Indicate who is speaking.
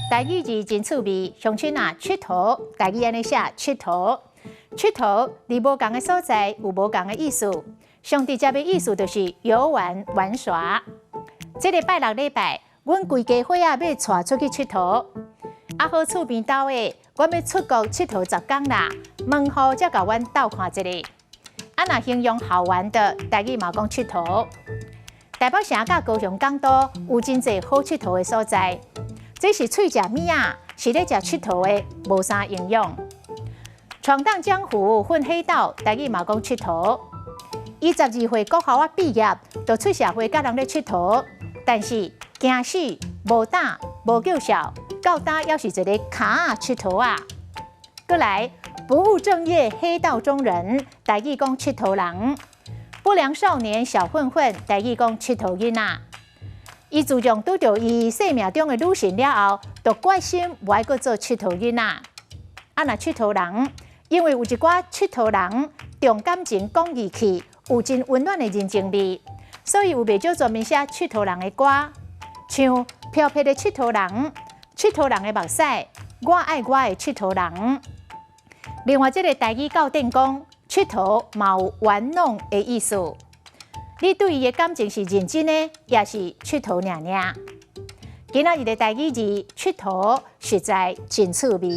Speaker 1: 台语字真趣味，乡亲啊，佚佗，台语安尼写佚佗。佚佗，伫无共的所在有无共的意思。上直接的意思就是游玩玩耍。这个拜六礼拜，阮规家伙啊要带出去佚佗。啊好厝边斗的，阮要出国佚佗10天啦，问候才甲阮斗看一下。啊，若形容好玩的，台语嘛讲佚佗。台北城甲高雄港都有真侪好佚佗的所在。这是喙食物啊，是咧食佚佗的，无啥营养。闯荡江湖，混黑道，台语嘛讲佚佗。22岁国校啊毕业，就出社会甲人咧佚佗，但是惊死、无打、无救小，到打要是一个卡佚佗啊。过来，不务正业，黑道中人，台语讲佚佗人。不良少年、小混混，台语讲佚佗囡仔。伊自从拄到伊生命中的女神了后，就决心无爱阁做佚佗囡仔。啊，若佚佗人，因为有一寡佚佗人重感情、讲义气，有真温暖的人情味，所以有袂少专门写佚佗人的歌，像飘撇的佚佗人、佚佗人的目屎、我爱我的佚佗人。另外，这个台语教典讲，佚佗嘛有玩弄的意思。你对伊的感情是认真的，也是佚佗尔尔。今仔日的台语字佚佗实在真趣味。